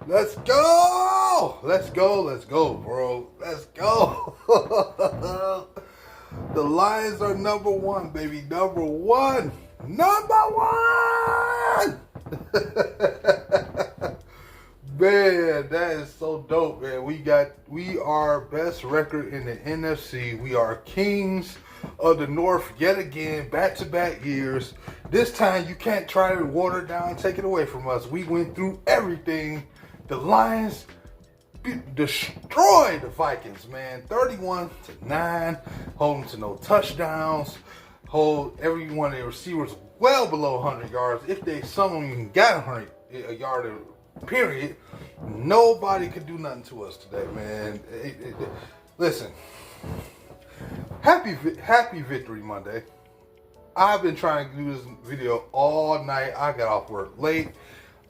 Let's go! Let's go, bro. Let's go. The Lions are number one, baby. Number one. Man, that is so dope, man. We are best record in the NFC. We are kings of the North yet again, back-to-back years. This time you can't try to water it down, take it away from us. We went through everything. The Lions destroyed the Vikings, man. 31-9, holding to no touchdowns. Hold every one of their receivers well below 100 yards. If some of them even got a yard period, nobody could do nothing to us today, man. Listen, happy Victory Monday. I've been trying to do this video all night. I got off work late.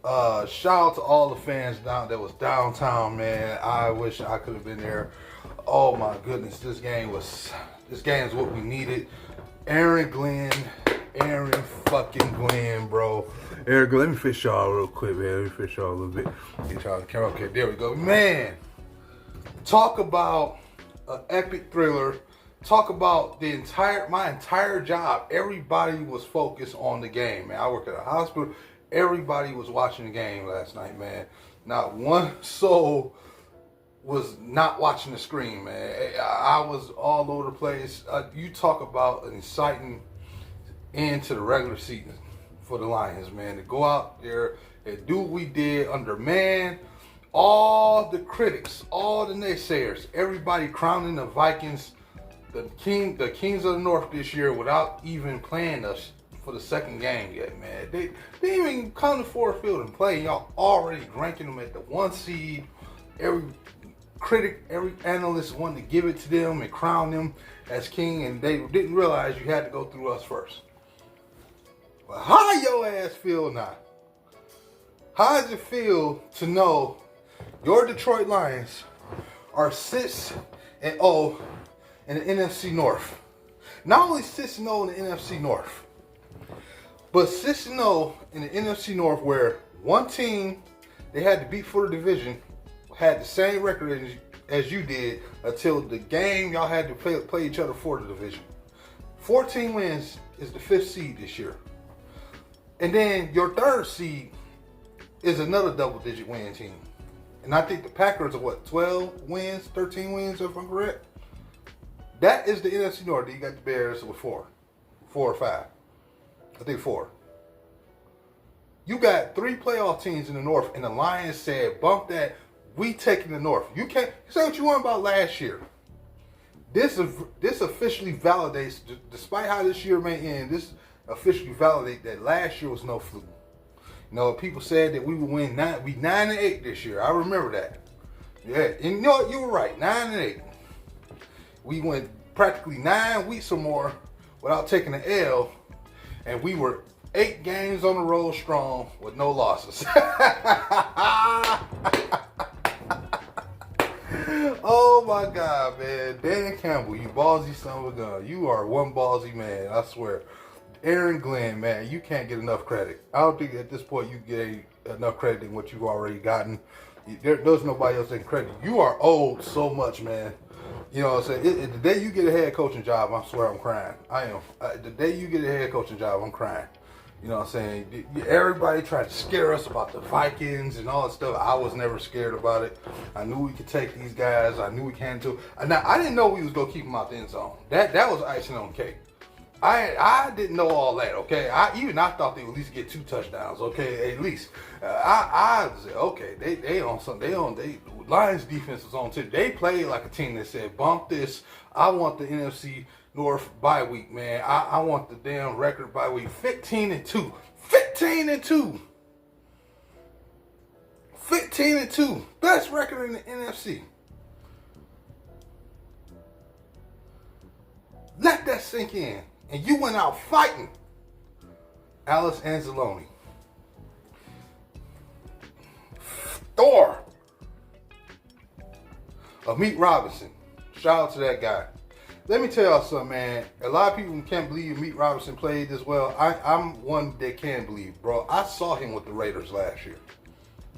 Shout out to all the fans that was downtown, man. I wish I could have been there. Oh my goodness, this game is what we needed. Aaron fucking Glenn, bro. Aaron Glenn, let me fish y'all real quick, man. Let me fish y'all a little bit. Get y'all the camera. Okay, there we go. Man, talk about an epic thriller. Talk about my entire job. Everybody was focused on the game, man. I work at a hospital. Everybody was watching the game last night, man. Not one soul was not watching the screen, man. I was all over the place. You talk about an exciting end to the regular season for the Lions, man. To go out there and do what we did under man. All the critics, all the naysayers, everybody crowning the Vikings the kings of the North this year without even playing us for the second game yet, man. They didn't even come to Ford Field and play. Y'all already ranking them at the 1 seed. Every critic, every analyst wanted to give it to them and crown them as king, and they didn't realize you had to go through us first. But how your ass feel now? How does it feel to know your Detroit Lions are 6-0 in the NFC North? Not only 6-0 in the NFC North, but 6-0 in the NFC North, where one team they had to beat for the division had the same record as you did until the game y'all had to play each other for the division. 14 wins is the 5th seed this year. And then your 3rd seed is another double-digit win team. And I think the Packers are 12 wins, 13 wins, if I'm correct? That is the NFC North. You got the Bears with 4 or 5. I think 4. You got 3 playoff teams in the North, and the Lions said, bump that, we taking the North. You can't say what you want about last year. This officially validates, despite how this year may end, this officially validates that last year was no fluke. You know, people said that we would win 9-8 this year. I remember that. Yeah, and you know what? You were right, 9-8. We went practically 9 weeks or more without taking an L, and we were 8 games on the road strong with no losses. Oh my God, man. Dan Campbell, you ballsy son of a gun. You are one ballsy man, I swear. Aaron Glenn, man, you can't get enough credit. I don't think at this point you get enough credit than what you've already gotten. There's nobody else getting credit. You are owed so much, man. You know what I'm saying? The day you get a head coaching job, I swear I'm crying. I am. The day you get a head coaching job, I'm crying. You know what I'm saying? Everybody tried to scare us about the Vikings and all that stuff. I was never scared about it. I knew we could take these guys. I knew we can too. Now, I didn't know we was going to keep them out the end zone. That was icing on the cake. I didn't know all that, okay? I thought they would at least get 2 touchdowns, okay? At least. I said, okay, they on something. Lions defense was on too. They played like a team that said, bump this. I want the NFC North bye week, man. I want the damn record bye week. 15-2. 15-2. 15-2. Best record in the NFC. Let that sink in. And you went out fighting Alice Anzalone. Thor. Meet Robinson. Shout out to that guy. Let me tell y'all something, man. A lot of people can't believe Meet Robinson played this well. I'm one that can believe, bro. I saw him with the Raiders last year.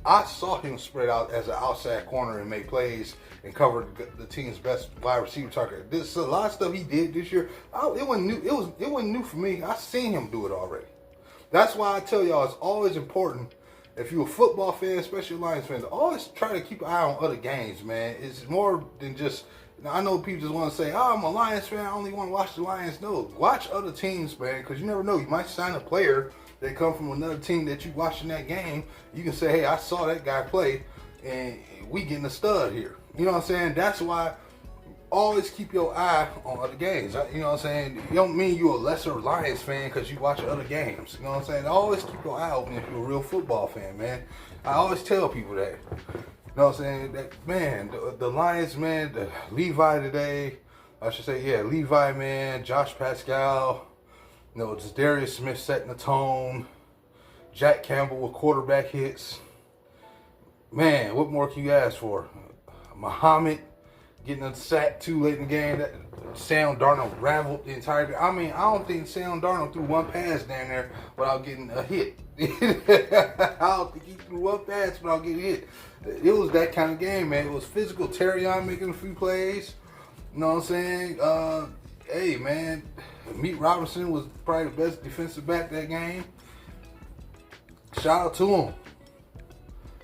I saw him spread out as an outside corner and make plays and cover the team's best wide receiver target. This a lot of stuff he did this year. It wasn't new. It wasn't new for me. I seen him do it already. That's why I tell y'all it's always important. If you're a football fan, especially a Lions fan, always try to keep an eye on other games, man. It's more than just. I know people just want to say, "Oh, I'm a Lions fan. I only want to watch the Lions." No, watch other teams, man, because you never know. You might sign a player that come from another team that you watching that game. You can say, "Hey, I saw that guy play, and we getting a stud here." You know what I'm saying? That's why always keep your eye on other games. You know what I'm saying? You don't mean you're a lesser Lions fan because you watch other games. You know what I'm saying? Always keep your eye open if you're a real football fan, man. I always tell people that. You know what I'm saying? That, man, the Lions, man, the Levi today, I should say, yeah, Levi, man, Josh Pascal, you know, just Darius Smith setting the tone, Jack Campbell with quarterback hits. Man, what more can you ask for? Muhammad getting a sack too late in the game. That Sam Darnold raveled the entire game. I mean, I don't think Sam Darnold threw one pass down there without getting a hit. I don't think he threw one pass without getting hit. It was that kind of game, man. It was physical. Terrion making a few plays. You know what I'm saying? Hey, man, Meat Robinson was probably the best defensive back that game. Shout out to him.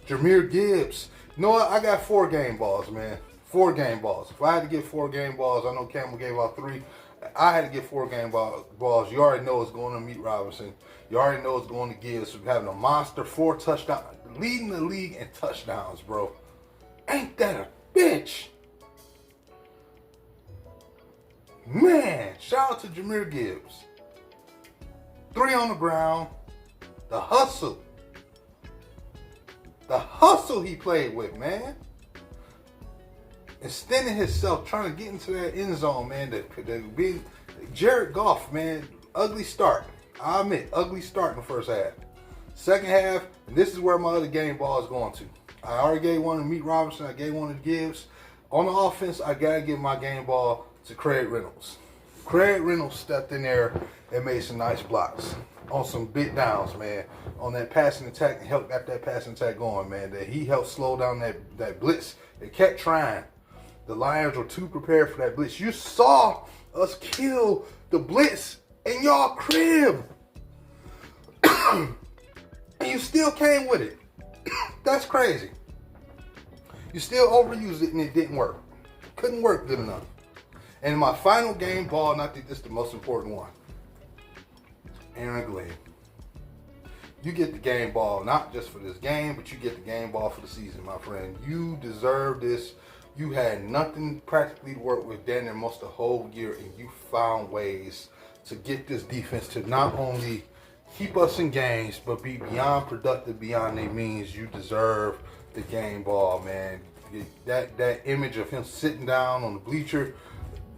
Jahmyr Gibbs. You know what? I got 4 game balls, man. 4 game balls. If I had to get 4 game balls, I know Campbell gave out 3. I had to get 4 game balls. You already know it's going to Meat Robinson. You already know it's going to Gibbs for having a monster 4 touchdowns, leading the league in touchdowns, bro. Ain't that a bitch? Man, shout out to Jahmyr Gibbs. 3 on the ground. The hustle. The hustle he played with, man. Extending himself, trying to get into that end zone, man. Jared Goff, man, ugly start. I admit, ugly start in the first half. Second half, and this is where my other game ball is going to. I already gave one to Meat Robinson. I gave one to Gibbs. On the offense, I got to give my game ball to Craig Reynolds. Craig Reynolds stepped in there and made some nice blocks on some big downs, man. On that passing attack and helped got that passing attack going, man. That he helped slow down that blitz. They kept trying. The Lions were too prepared for that blitz. You saw us kill the blitz in y'all crib. And you still came with it. That's crazy. You still overused it and it didn't work. Couldn't work good enough. And my final game ball, and I think this is the most important one, Aaron Glenn. You get the game ball, not just for this game, but you get the game ball for the season, my friend. You deserve this. You had nothing practically to work with down there most of the whole year, and you found ways to get this defense to not only keep us in games, but be beyond productive, beyond their means. You deserve the game ball, man. That image of him sitting down on the bleacher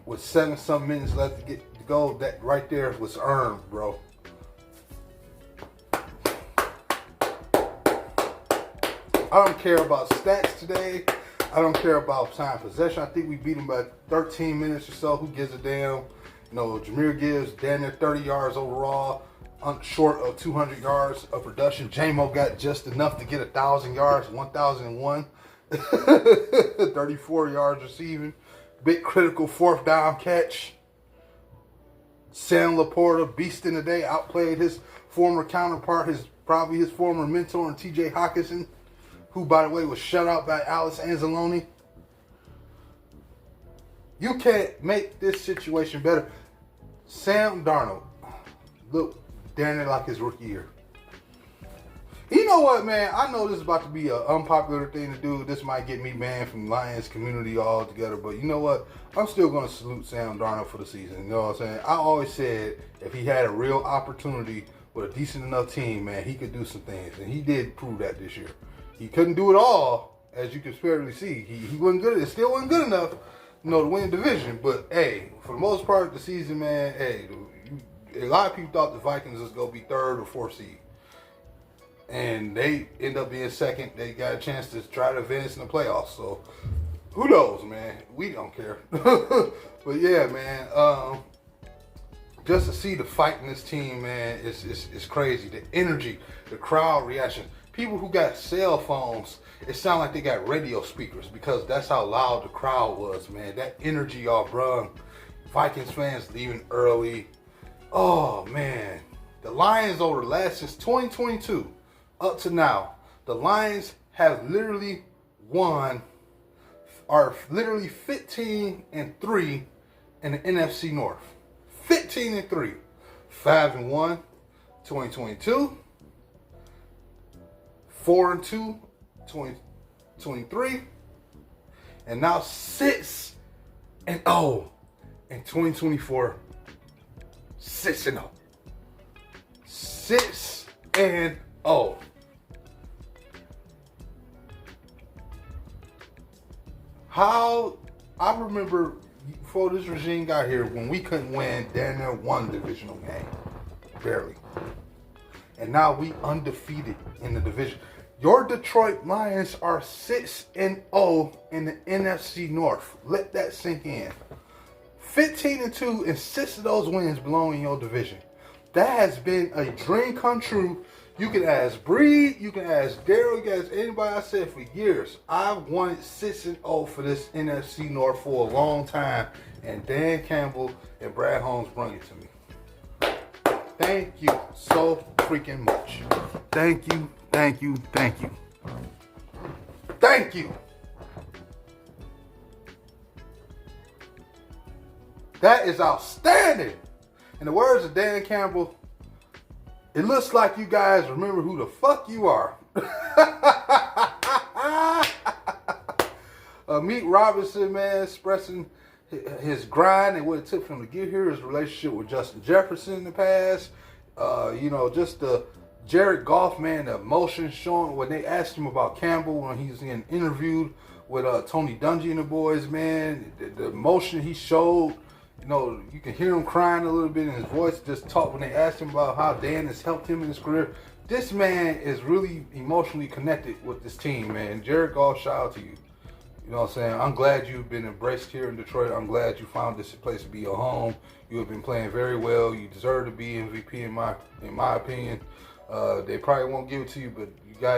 with 7-some minutes left to go, that right there was earned, bro. I don't care about stats today. I don't care about time possession. I think we beat them by 13 minutes or so. Who gives a damn? You know, Jahmyr Gibbs down there 30 yards overall, short of 200 yards of production. J-Mo got just enough to get 1,000 yards, 1,001. 34 yards receiving. Big critical 4th down catch. Sam Laporta, beast in the day, outplayed his former counterpart, probably his former mentor, T.J. Hawkinson, who, by the way, was shut out by Alex Anzalone. You can't make this situation better. Sam Darnold, look down there like his rookie year. You know what, man? I know this is about to be an unpopular thing to do. This might get me banned from Lions community altogether. But you know what? I'm still going to salute Sam Darnold for the season. You know what I'm saying? I always said if he had a real opportunity with a decent enough team, man, he could do some things. And he did prove that this year. He couldn't do it all, as you can clearly see. He wasn't good. It still wasn't good enough, you know, to win the division. But, hey, for the most part of the season, man, hey, a lot of people thought the Vikings was going to be 3rd or 4th seed. And they end up being 2nd. They got a chance to try to advance in the playoffs. So, who knows, man? We don't care. But, yeah, man, just to see the fight in this team, man, it's crazy. The energy, the crowd reaction. people who got cell phones, it sounded like they got radio speakers because that's how loud the crowd was, man. That energy y'all brung. Vikings fans leaving early. Oh, man. The Lions over the last, since 2022 up to now, the Lions have literally won, are literally 15-3 in the NFC North. 15-3. 5-1, 2022. 4-2, 2023. And now 6-0 in 2024. 6-0. 6-0. How I remember before this regime got here, when we couldn't win damn near one divisional game, barely, and now we undefeated in the division. Your Detroit Lions are 6-0 in the NFC North. Let that sink in. 15-2, and 6 of those wins belong in your division. That has been a dream come true. You can ask Breed, you can ask Daryl, you can ask anybody. I said for years, I've wanted 6-0 for this NFC North for a long time, and Dan Campbell and Brad Holmes brought it to me. Thank you so freaking much. Thank you, thank you, thank you. Thank you. That is outstanding. In the words of Dan Campbell, it looks like you guys remember who the fuck you are. Meet Robinson, man, expressing his grind and what it took for him to get here, his relationship with Justin Jefferson in the past. Just the Jared Goff, man, the emotion showing when they asked him about Campbell when he was getting interviewed with Tony Dungy and the boys, man. The emotion he showed. You can hear him crying a little bit in his voice, just talk when they asked him about how Dan has helped him in his career. This man is really emotionally connected with this team, man. Jared Goff, shout out to you. You know what I'm saying? I'm glad you've been embraced here in Detroit. I'm glad you found this place to be your home. You have been playing very well. You deserve to be MVP in my opinion. They probably won't give it to you, but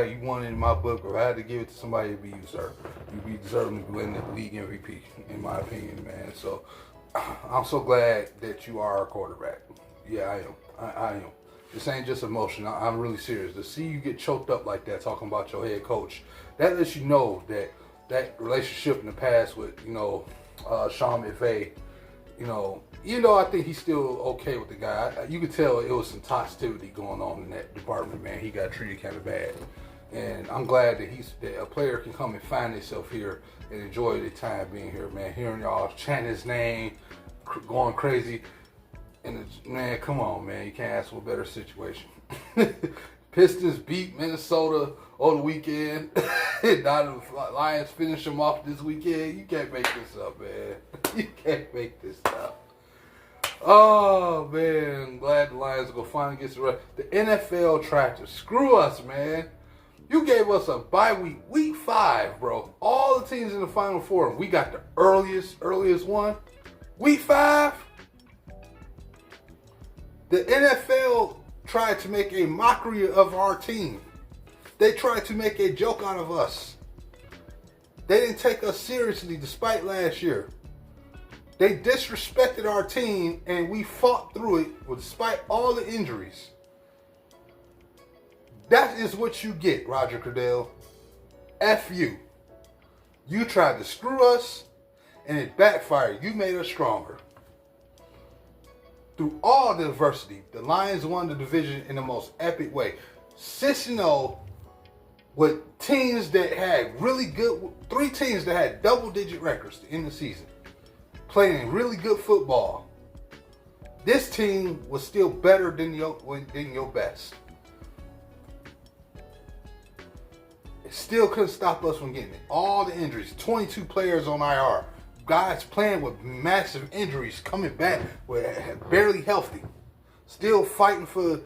you won it in my book. If I had to give it to somebody, it'd be you, sir. You'd be deserving to win the league MVP, in my opinion, man. So I'm so glad that you are our quarterback. Yeah, I am. I am. This ain't just emotion. I'm really serious. To see you get choked up like that, talking about your head coach, that lets you know that relationship in the past with, Sean McVay, even though I think he's still okay with the guy, you could tell it was some toxicity going on in that department, man. He got treated kind of bad. And I'm glad that a player can come and find himself here and enjoy the time being here, man. Hearing y'all chant his name, going crazy. And man, come on, man. You can't ask for a better situation. Pistons beat Minnesota over the weekend. Now the Lions finish them off this weekend. You can't make this up, man. You can't make this up. Oh, man. I'm glad the Lions are going to finally get some rest. The NFL tried to screw us, man. You gave us a bye week, week 5, bro. All the teams in the Final Four. We got the earliest one. Week 5. The NFL tried to make a mockery of our team. They tried to make a joke out of us. They didn't take us seriously despite last year. They disrespected our team, and we fought through it despite all the injuries. That is what you get, Roger Goodell. F you. You tried to screw us, and it backfired. You made us stronger. Through all the adversity, the Lions won the division in the most epic way. 6-0 with teams that had really good, 3 teams that had double-digit records to end the season, playing really good football. This team was still better than your best. It still couldn't stop us from getting it. All the injuries, 22 players on IR. Guys playing with massive injuries, coming back with barely healthy. Still fighting for,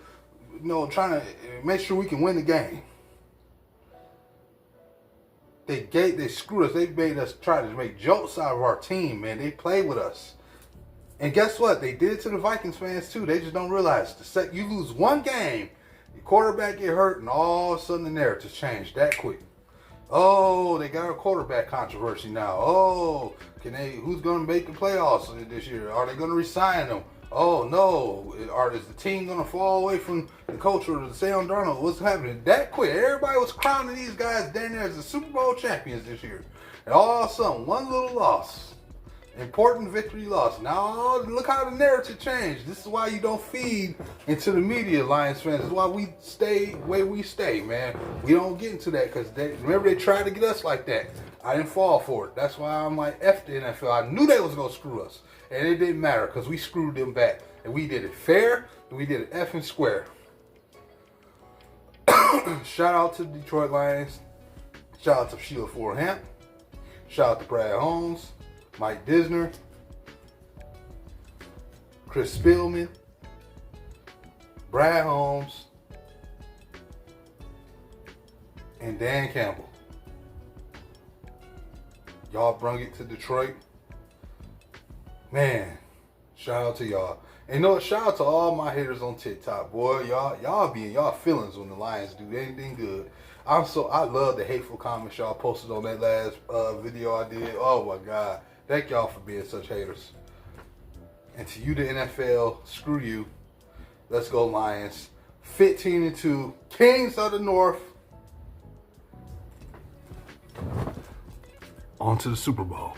trying to make sure we can win the game. They screwed us. They made us try to make jokes out of our team, man. They played with us. And guess what? They did it to the Vikings fans too. They just don't realize. You lose one game, The quarterback get hurt, and all of a sudden the narrative changed that quick. Oh, they got a quarterback controversy now. Oh, who's going to make the playoffs this year? Are they going to resign them? Oh, no. Is the team going to fall away from the culture of Sam Darnold? What's happening? That quick. Everybody was crowning these guys down there as the Super Bowl champions this year. And all of a sudden, one little loss. Important victory loss. Now, look how the narrative changed. This is why you don't feed into the media, Lions fans. This is why we stay where we stay, man. We don't get into that because remember they tried to get us like that. I didn't fall for it. That's why I'm like, F the NFL. I knew they was going to screw us. And it didn't matter because we screwed them back. And we did it fair and we did it effing square. Shout out to the Detroit Lions. Shout out to Sheila Ford-Hamp. Shout out to Brad Holmes. Mike Disner, Chris Spielman, Brad Holmes, and Dan Campbell. Y'all brung it to Detroit. Man, shout out to y'all. And shout out to all my haters on TikTok, boy. Y'all be in y'all feelings when the Lions do anything good. I love the hateful comments y'all posted on that last video I did. Oh my God. Thank y'all for being such haters. And to you, the NFL, screw you. Let's go Lions. 15-2, Kings of the North. On to the Super Bowl.